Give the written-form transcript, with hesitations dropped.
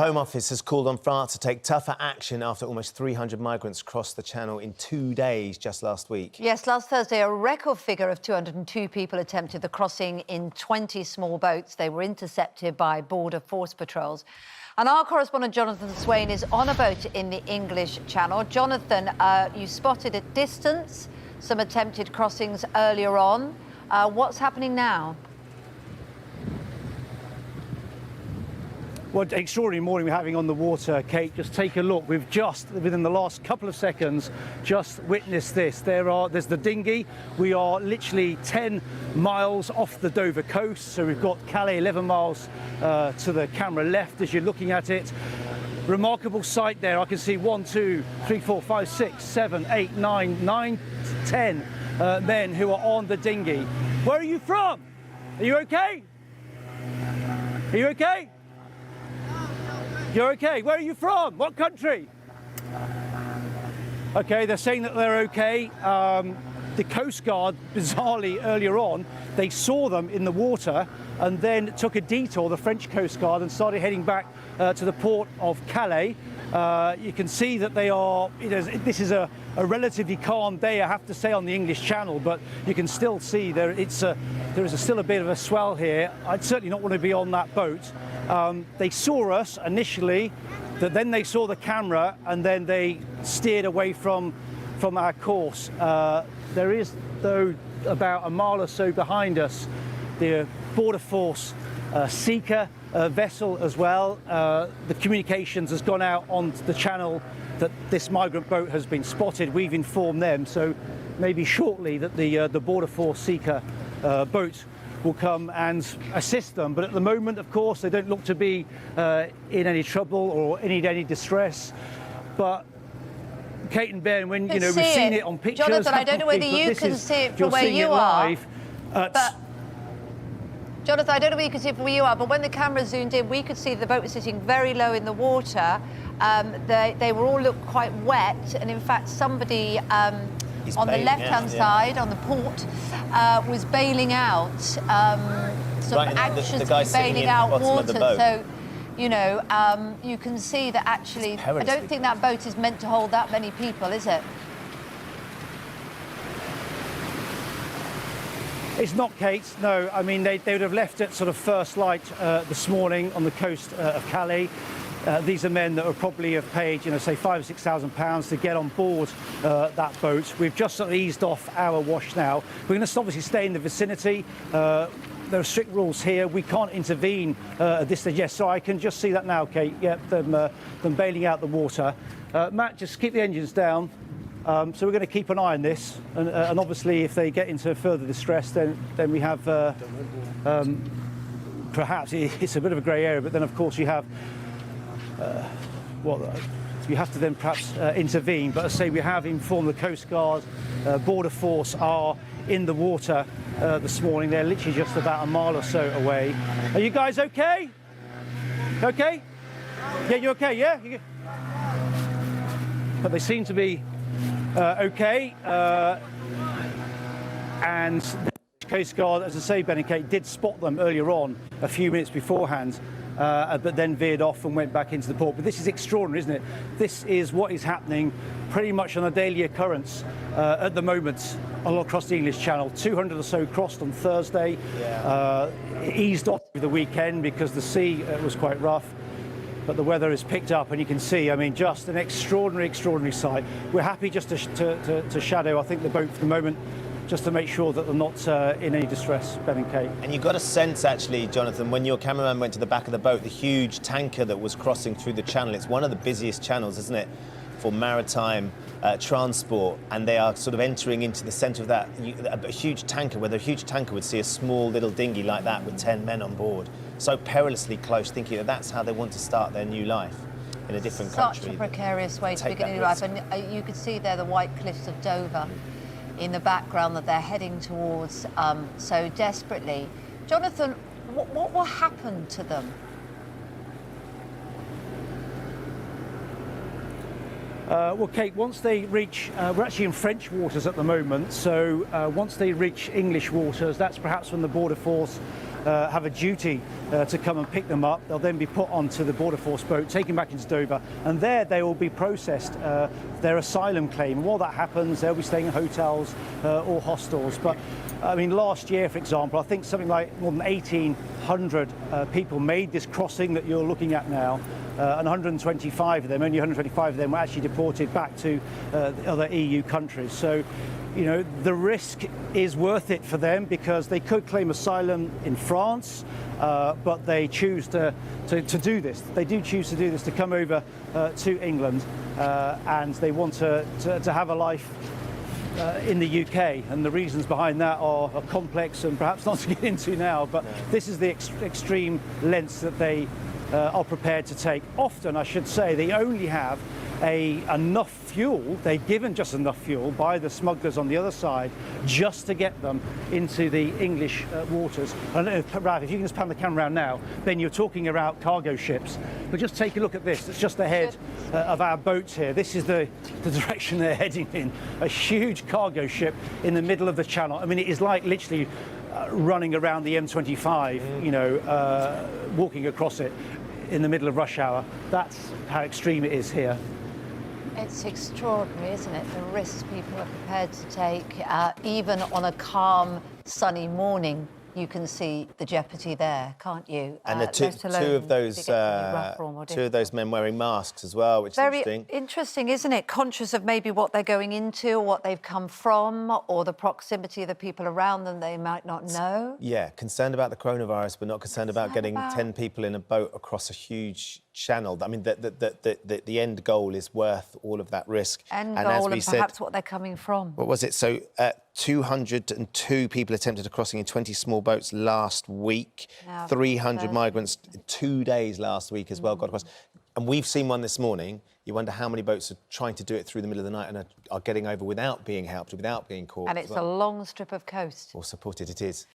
Home Office has called on France to take tougher action after almost 300 migrants crossed the Channel in 2 days just last week. Yes, last Thursday, a record figure of 202 people attempted the crossing in 20 small boats. They were intercepted by border force patrols. And our correspondent, Jonathan Swain, is on a boat in the English Channel. Jonathan, you spotted at distance some attempted crossings earlier on. What's happening now? What an extraordinary morning we're having on the water, Kate. Just take a look. We've just, within the last couple of seconds, just witnessed this. There's the dinghy. We are literally 10 miles off the Dover coast. So we've got Calais 11 miles to the camera left as you're looking at it. Remarkable sight there. I can see 1, 2, 3, 4, 5, 6, 7, 8, 9, 10 men who are on the dinghy. Where are you from? Are you okay? Are you okay? You're okay. Where are you from? What country? Okay, they're saying that they're okay. The Coast Guard, bizarrely earlier on, they saw them in the water and then took a detour, the French Coast Guard, and started heading back to the port of Calais. You can see that they are, this is a relatively calm day, I have to say, on the English Channel, but you can still see there is still a bit of a swell here. I'd certainly not want to be on that boat. They saw us initially, then they saw the camera, and then they steered away from our course. There is, though, about a mile or so behind us, the Border Force Seeker vessel as well. The communications has gone out on the Channel that this migrant boat has been spotted. We've informed them, so maybe shortly that the Border Force Seeker boat will come and assist them. But at the moment, of course, they don't look to be in any trouble or in any distress. But Kate and Ben, when we've seen it on pictures, Jonathan, I don't know whether you can see it from where you are. But Jonathan, I don't know whether you can see it from where you are, but when the camera zoomed in, we could see the boat was sitting very low in the water. They were all looked quite wet, and in fact, somebody on the left-hand side, on the port, was bailing out, sort of anxiously bailing out water. So, you can see that actually, I don't think that boat is meant to hold that many people, is it? It's not, Kate, no. I mean, they would have left at sort of first light this morning on the coast of Calais. These are men that would probably have paid, say £5,000 or £6,000 to get on board that boat. We've just sort of eased off our wash now. We're going to obviously stay in the vicinity. There are strict rules here. We can't intervene at this stage. Yes, so I can just see that now, Kate. Yep, them bailing out the water. Matt, just keep the engines down. So we're going to keep an eye on this, and obviously if they get into further distress, then we have perhaps it's a bit of a grey area, but then of course you have you have to then perhaps intervene. But as I say, we have informed the Coast Guard, Border Force are in the water this morning. They're literally just about a mile or so away. Are you guys okay? Okay? Yeah, you okay? Yeah. But they seem to be okay, and the Coast Guard, as I say, Ben and Kate, did spot them earlier on, a few minutes beforehand, but then veered off and went back into the port. But this is extraordinary, isn't it? This is what is happening pretty much on a daily occurrence at the moment all across the English Channel. 200 or so crossed on Thursday, eased off over the weekend because the sea was quite rough. But the weather has picked up, and you can see, I mean, just an extraordinary sight. We're happy just to shadow, I think, the boat for the moment, just to make sure that they're not in any distress, Ben and Kate. And you got a sense, actually, Jonathan, when your cameraman went to the back of the boat, the huge tanker that was crossing through the channel. It's one of the busiest channels, isn't it, for maritime transport, and they are sort of entering into the centre of that. A huge tanker, whether a huge tanker would see a small little dinghy like that with 10 men on board, so perilously close, thinking that that's how they want to start their new life in a different country. Such a precarious way to begin a new life. And you could see there the white cliffs of Dover in the background that they're heading towards so desperately. Jonathan, what will happen to them? Well, Kate, once they reach, we're actually in French waters at the moment, so once they reach English waters, that's perhaps when the Border Force have a duty to come and pick them up. They'll then be put onto the Border Force boat, taken back into Dover, and there they will be processed their asylum claim. And while that happens, they'll be staying in hotels or hostels. But I mean, last year, for example, I think something like more than 1,800 people made this crossing that you're looking at now, and 125 of them, only 125 of them were actually deported back to other EU countries. So, you know, the risk is worth it for them because they could claim asylum in France, but they choose to do this. They do choose to do this, to come over to England, and they want to have a life in the UK, and the reasons behind that are complex and perhaps not to get into now, but this is the extreme lengths that they are prepared to take. Often, I should say, they only have enough fuel, they're given just enough fuel by the smugglers on the other side just to get them into the English waters. I don't know, Rav, if you can just pan the camera around now, then you're talking about cargo ships. But just take a look at this, it's just ahead of our boats here. This is the direction they're heading in. A huge cargo ship in the middle of the channel. I mean, it is like literally running around the M25, you know, walking across it in the middle of rush hour. That's how extreme it is here. It's extraordinary, isn't it? The risks people are prepared to take, even on a calm, sunny morning. You can see the jeopardy there, can't you? And two of those men wearing masks as well, which is interesting. Very interesting, isn't it? Conscious of maybe what they're going into, or what they've come from, or the proximity of the people around them they might not know. Yeah, concerned about the coronavirus, but not concerned about getting 10 people in a boat across a huge channel. I mean, the end goal is worth all of that risk. And perhaps what they're coming from. What was it? So 202 people attempted a crossing in 20 small boats last week. 300 migrants 2 days last week as well got across. And we've seen one this morning. You wonder how many boats are trying to do it through the middle of the night and are getting over without being helped, without being caught. And it's a long strip of coast. Or supported, it is.